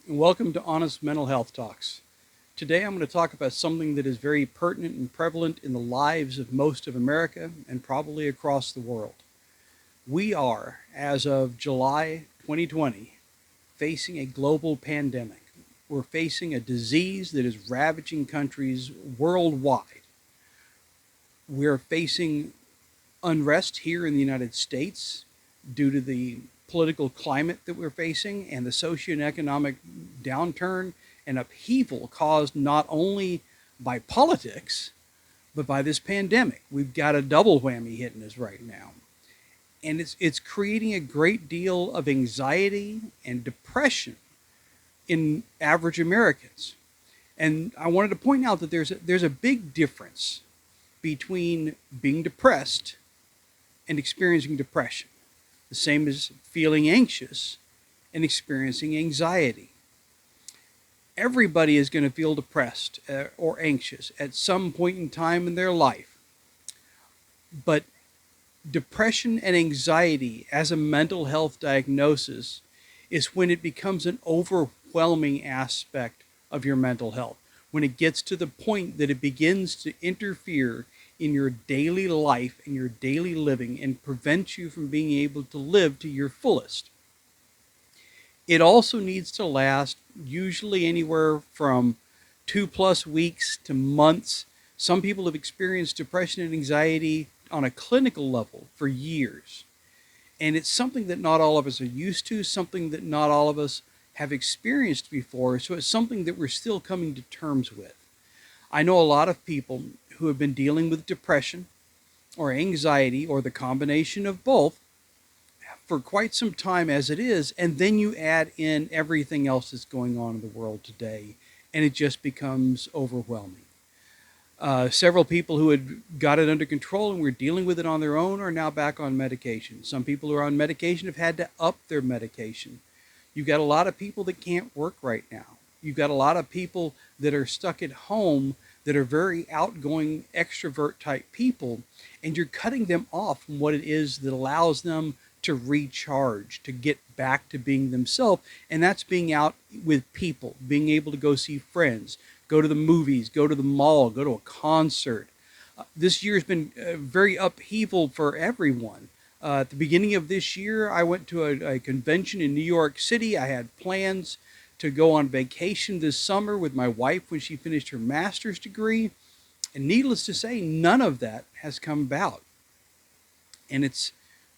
and welcome to Honest Mental Health Talks. Today I'm going to talk about something that is very pertinent and prevalent in the lives of most of America and probably across the world. We are, as of July 2020, facing a global pandemic. We're facing a disease that is ravaging countries worldwide. We're facing unrest here in the United States due to the political climate that we're facing and the socioeconomic downturn and upheaval caused not only by politics, but by this pandemic. We've got a double whammy hitting us right now. And it's creating a great deal of anxiety and depression in average Americans. And I wanted to point out that there's a big difference between being depressed and experiencing depression. The same as feeling anxious and experiencing anxiety. Everybody is going to feel depressed or anxious at some point in time in their life. But depression and anxiety as a mental health diagnosis is when it becomes an overwhelming aspect of your mental health. When it gets to the point that it begins to interfere in your daily life and your daily living and prevent you from being able to live to your fullest. It also needs to last usually anywhere from 2+ weeks to months. Some people have experienced depression and anxiety on a clinical level for years. And it's something that not all of us are used to, something that not all of us have experienced before. So it's something that we're still coming to terms with. I know a lot of people who have been dealing with depression or anxiety or the combination of both for quite some time as it is, and then you add in everything else that's going on in the world today, and it just becomes overwhelming. Several people who had got it under control and were dealing with it on their own are now back on medication. Some people who are on medication have had to up their medication. You've got a lot of people that can't work right now. You've got a lot of people that are stuck at home that are very outgoing, extrovert type people, and you're cutting them off from what it is that allows them to recharge, to get back to being themselves, and that's being out with people, being able to go see friends, go to the movies, go to the mall, go to a concert. This year has been very upheaval for everyone. At the beginning of this year, I went to a convention in New York City. I had plans to go on vacation this summer with my wife when she finished her master's degree. And needless to say, none of that has come about. And it's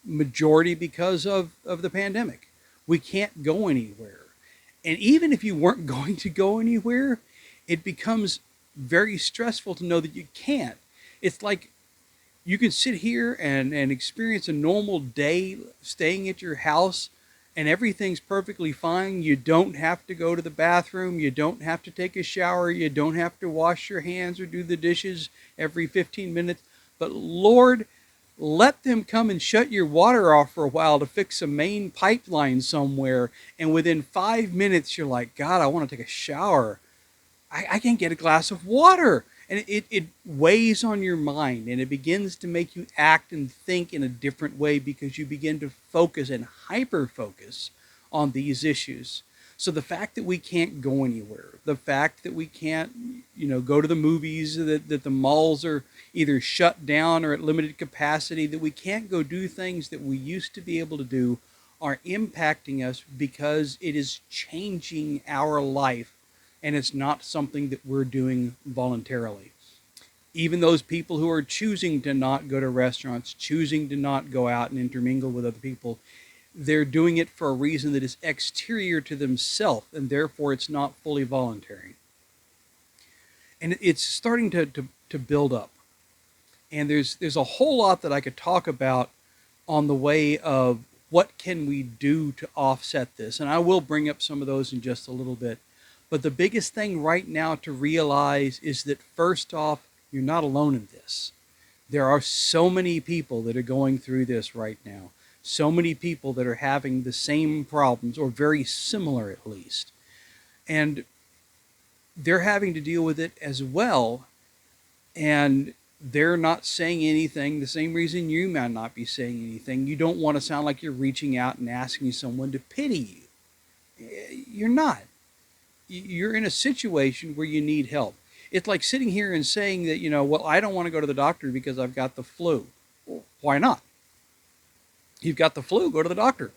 majority because of the pandemic. We can't go anywhere. And even if you weren't going to go anywhere, it becomes very stressful to know that you can't. It's like you can sit here and experience a normal day staying at your house and everything's perfectly fine. You don't have to go to the bathroom. You don't have to take a shower. You don't have to wash your hands or do the dishes every 15 minutes. But Lord, let them come and shut your water off for a while to fix a main pipeline somewhere. And within 5 minutes, you're like, God, I want to take a shower. I can't get a glass of water. And it weighs on your mind and it begins to make you act and think in a different way because you begin to focus and hyper focus on these issues. So the fact that we can't go anywhere, the fact that we can't, go to the movies, that the malls are either shut down or at limited capacity, that we can't go do things that we used to be able to do are impacting us because it is changing our life and it's not something that we're doing voluntarily. Even those people who are choosing to not go to restaurants, choosing to not go out and intermingle with other people, they're doing it for a reason that is exterior to themselves, and therefore it's not fully voluntary. And it's starting to build up. And there's a whole lot that I could talk about on the way of what can we do to offset this. And I will bring up some of those in just a little bit. But the biggest thing right now to realize is that first off, you're not alone in this. There are so many people that are going through this right now. So many people that are having the same problems or very similar at least. And they're having to deal with it as well. And they're not saying anything the same reason you might not be saying anything. You don't want to sound like you're reaching out and asking someone to pity you. You're not. you're in a situation where you need help. It's like sitting here and saying that, well, I don't want to go to the doctor because I've got the flu. Well, why not? You've got the flu, go to the doctor.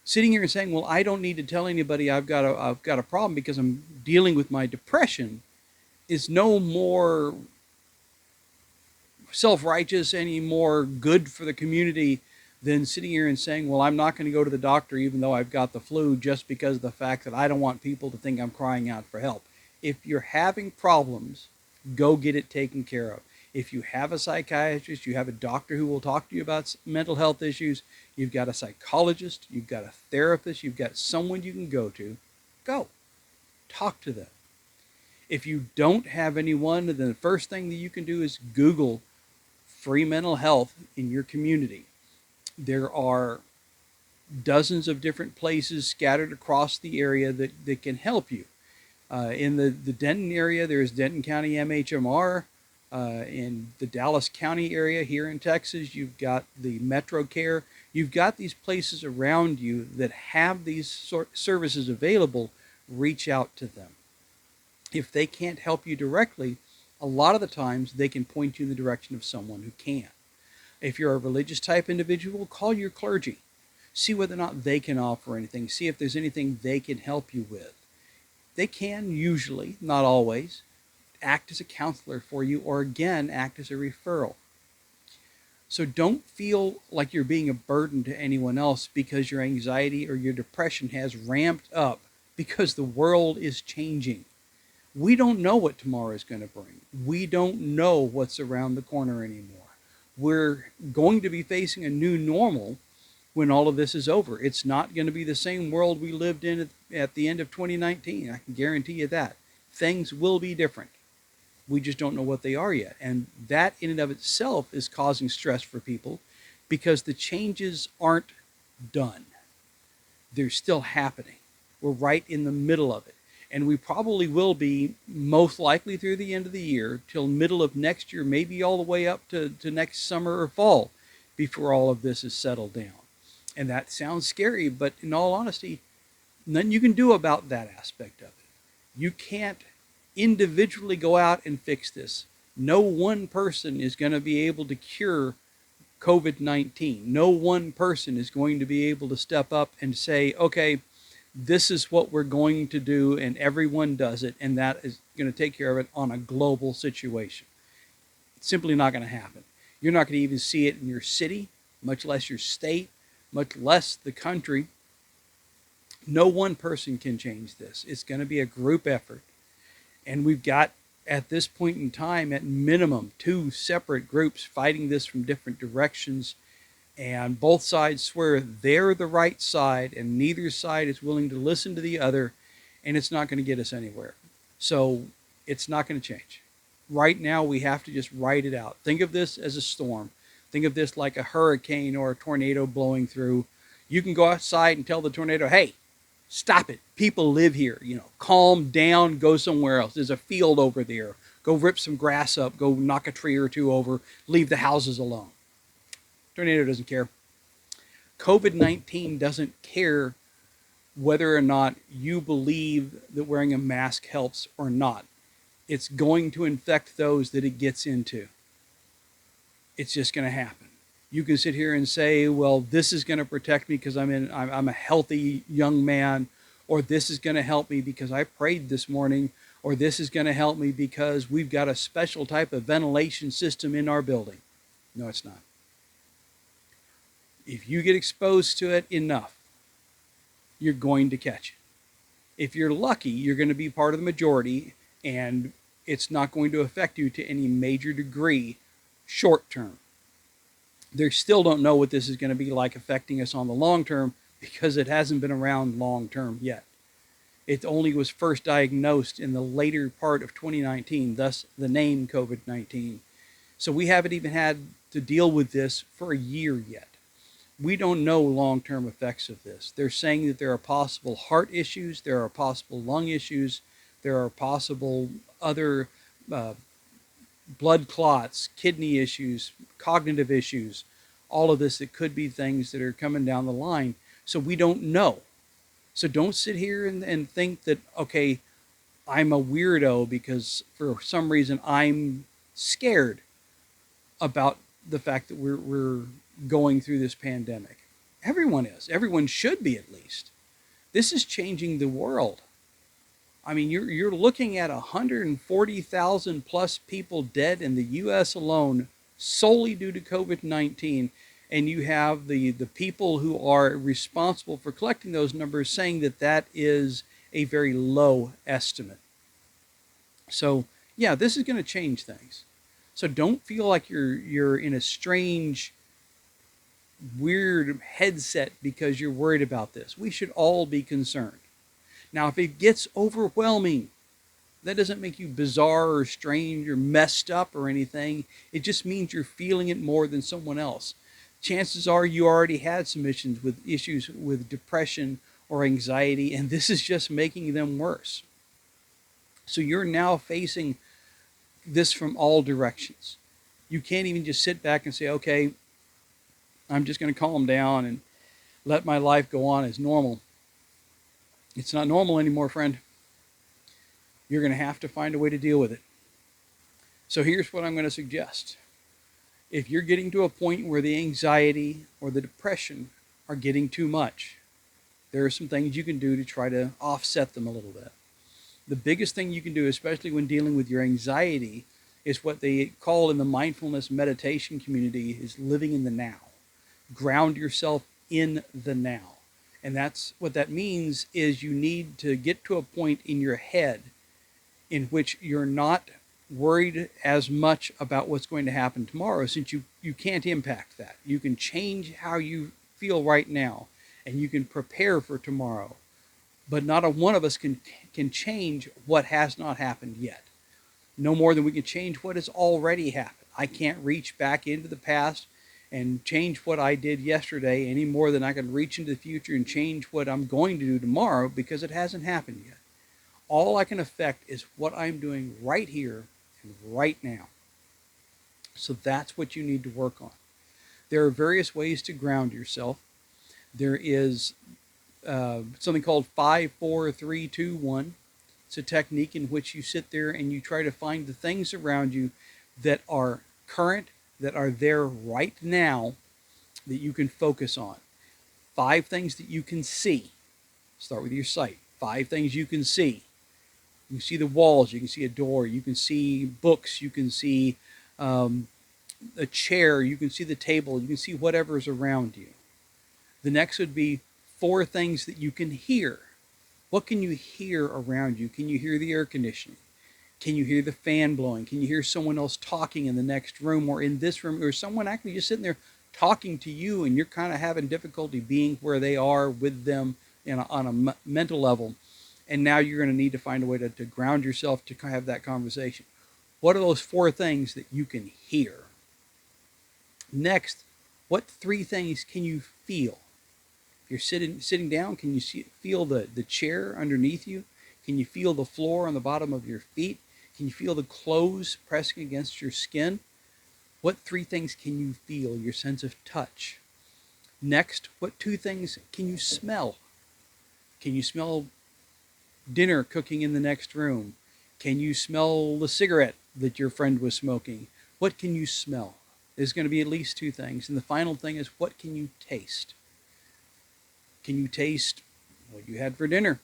Sitting here and saying, well, I don't need to tell anybody I've got a problem because I'm dealing with my depression is no more self-righteous, any more good for the community than sitting here and saying, well, I'm not going to go to the doctor even though I've got the flu just because of the fact that I don't want people to think I'm crying out for help. If you're having problems, go get it taken care of. If you have a psychiatrist, you have a doctor who will talk to you about mental health issues, you've got a psychologist, you've got a therapist, you've got someone you can go. Talk to them. If you don't have anyone, then the first thing that you can do is Google free mental health in your community. There are dozens of different places scattered across the area that can help you. In the Denton area, there's Denton County MHMR. In the Dallas County area here in Texas, you've got the Metro Care. You've got these places around you that have these services available. Reach out to them. If they can't help you directly, a lot of the times they can point you in the direction of someone who can. If you're a religious type individual, call your clergy. See whether or not they can offer anything. See if there's anything they can help you with. They can usually, not always, act as a counselor for you or again act as a referral. So don't feel like you're being a burden to anyone else because your anxiety or your depression has ramped up because the world is changing. We don't know what tomorrow is going to bring. We don't know what's around the corner anymore. We're going to be facing a new normal when all of this is over. It's not going to be the same world we lived in at the end of 2019. I can guarantee you that. Things will be different. We just don't know what they are yet. And that in and of itself is causing stress for people because the changes aren't done. They're still happening. We're right in the middle of it. And we probably will be most likely through the end of the year till middle of next year, maybe all the way up to next summer or fall before all of this is settled down. And that sounds scary, but in all honesty, nothing you can do about that aspect of it. You can't individually go out and fix this. No one person is going to be able to cure COVID-19. No one person is going to be able to step up and say, okay, this is what we're going to do, and everyone does it, and that is going to take care of it on a global situation. It's simply not going to happen. You're not going to even see it in your city, much less your state, much less the country. No one person can change this. It's going to be a group effort. And we've got, at this point in time, at minimum, 2 separate groups fighting this from different directions. And both sides swear they're the right side, and neither side is willing to listen to the other, and it's not going to get us anywhere. So it's not going to change. Right now, we have to just ride it out. Think of this as a storm. Think of this like a hurricane or a tornado blowing through. You can go outside and tell the tornado, hey, stop it. People live here. Calm down, go somewhere else. There's a field over there. Go rip some grass up. Go knock a tree or 2 over. Leave the houses alone. Tornado doesn't care. COVID-19 doesn't care whether or not you believe that wearing a mask helps or not. It's going to infect those that it gets into. It's just going to happen. You can sit here and say, well, this is going to protect me because I'm a healthy young man, or this is going to help me because I prayed this morning, or this is going to help me because we've got a special type of ventilation system in our building. No, it's not. If you get exposed to it enough, you're going to catch it. If you're lucky, you're going to be part of the majority, and it's not going to affect you to any major degree short term. They still don't know what this is going to be like affecting us on the long term because it hasn't been around long term yet. It only was first diagnosed in the later part of 2019, thus the name COVID-19. So we haven't even had to deal with this for a year yet. We don't know long-term effects of this. They're saying that there are possible heart issues, there are possible lung issues, there are possible other blood clots, kidney issues, cognitive issues, all of this that could be things that are coming down the line. So we don't know. So don't sit here and think that, okay, I'm a weirdo because for some reason I'm scared about the fact that we're going through this pandemic. Everyone is. Everyone should be, at least. This is changing the world. I mean, you're looking at 140,000 plus people dead in the U.S. alone solely due to COVID-19, and you have the people who are responsible for collecting those numbers saying that that is a very low estimate. So yeah, this is going to change things. So don't feel like you're in a strange, weird headset because you're worried about this. We should all be concerned. Now, if it gets overwhelming, that doesn't make you bizarre or strange or messed up or anything. It just means you're feeling it more than someone else. Chances are you already had some issues with depression or anxiety, and this is just making them worse. So you're now facing this from all directions. You can't even just sit back and say, okay, I'm just going to calm down and let my life go on as normal. It's not normal anymore, friend. You're going to have to find a way to deal with it. So here's what I'm going to suggest. If you're getting to a point where the anxiety or the depression are getting too much, there are some things you can do to try to offset them a little bit. The biggest thing you can do, especially when dealing with your anxiety, is what they call in the mindfulness meditation community is living in the now. Ground yourself in the now. And that's what that means is you need to get to a point in your head in which you're not worried as much about what's going to happen tomorrow, since you can't impact that. You can change how you feel right now, and you can prepare for tomorrow. But not a one of us can change what has not happened yet. No more than we can change what has already happened. I can't reach back into the past and change what I did yesterday any more than I can reach into the future and change what I'm going to do tomorrow, because it hasn't happened yet. All I can affect is what I'm doing right here and right now. So that's what you need to work on. There are various ways to ground yourself. There is something called 5, 4, 3, 2, 1. It's a technique in which you sit there and you try to find the things around you that are current, that are there right now, that you can focus on. 5 things that you can see. Start with your sight. 5 things you can see. You can see the walls, you can see a door, you can see books, you can see a chair, you can see the table, you can see whatever is around you. The next would be 4 things that you can hear. What can you hear around you? Can you hear the air conditioning? Can you hear the fan blowing? Can you hear someone else talking in the next room or in this room, or someone actually just sitting there talking to you and you're kind of having difficulty being where they are with them on a mental level? And now you're going to need to find a way to ground yourself to have that conversation. What are those 4 things that you can hear? Next, what 3 things can you feel? If you're sitting down, can you feel the chair underneath you? Can you feel the floor on the bottom of your feet? Can you feel the clothes pressing against your skin? What 3 things can you feel? Your sense of touch. Next, what 2 things can you smell? Can you smell dinner cooking in the next room? Can you smell the cigarette that your friend was smoking? What can you smell? There's going to be at least 2 things. And the final thing is, what can you taste? Can you taste what you had for dinner?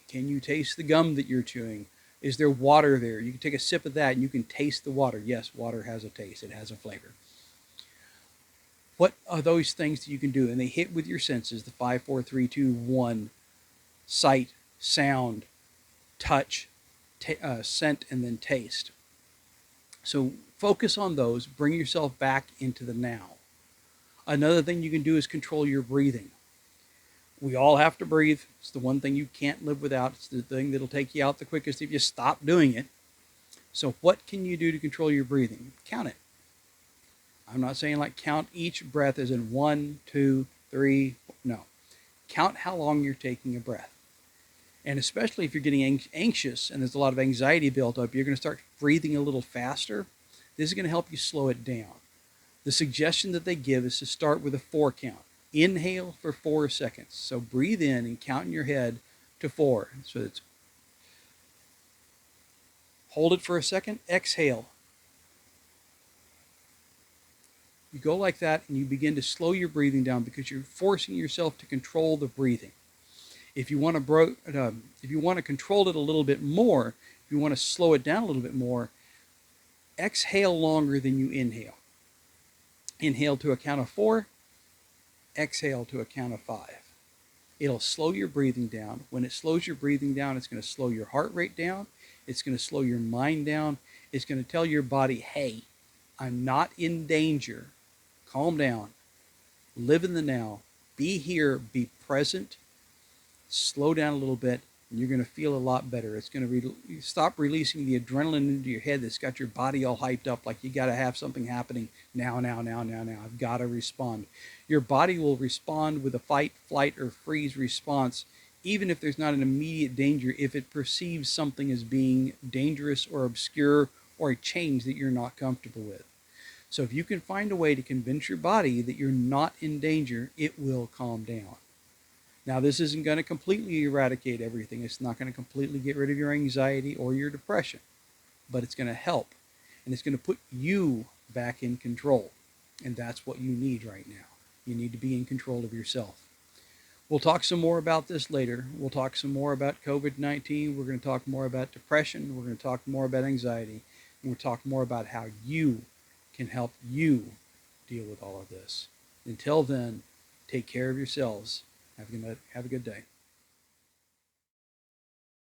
Can you taste the gum that you're chewing? Is there water there? You can take a sip of that and you can taste the water. Yes, water has a taste. It has a flavor. What are those things that you can do? And they hit with your senses, the 5, 4, 3, 2, 1, sight, sound, touch, scent, and then taste. So focus on those. Bring yourself back into the now. Another thing you can do is control your breathing. We all have to breathe. It's the one thing you can't live without. It's the thing that'll take you out the quickest if you stop doing it. So what can you do to control your breathing? Count it. I'm not saying like count each breath as in 1, 2, 3. No. Count how long you're taking a breath. And especially if you're getting anxious and there's a lot of anxiety built up, you're going to start breathing a little faster. This is going to help you slow it down. The suggestion that they give is to start with a 4 count. Inhale for 4 seconds. So breathe in and count in your head to 4. So it's hold it for a second, exhale. You go like that and you begin to slow your breathing down because you're forcing yourself to control the breathing. If you want to control it a little bit more, if you want to slow it down a little bit more, exhale longer than you inhale. Inhale to a count of 4, exhale to a count of 5. It'll slow your breathing down. When it slows your breathing down, it's going to slow your heart rate down. It's going to slow your mind down. It's going to tell your body, hey, I'm not in danger. Calm down. Live in the now. Be here. Be present. Slow down a little bit, and you're going to feel a lot better. It's going to stop releasing the adrenaline into your head that's got your body all hyped up like you got to have something happening now. I've got to respond. Your body will respond with a fight, flight, or freeze response, even if there's not an immediate danger, if it perceives something as being dangerous or obscure or a change that you're not comfortable with. So if you can find a way to convince your body that you're not in danger, it will calm down. Now, this isn't going to completely eradicate everything. It's not going to completely get rid of your anxiety or your depression, but it's going to help, and it's going to put you back in control, and that's what you need right now. You need to be in control of yourself. We'll talk some more about this later. We'll talk some more about COVID-19. We're going to talk more about depression. We're going to talk more about anxiety, and we'll talk more about how you can help you deal with all of this. Until then, take care of yourselves. Have a good day.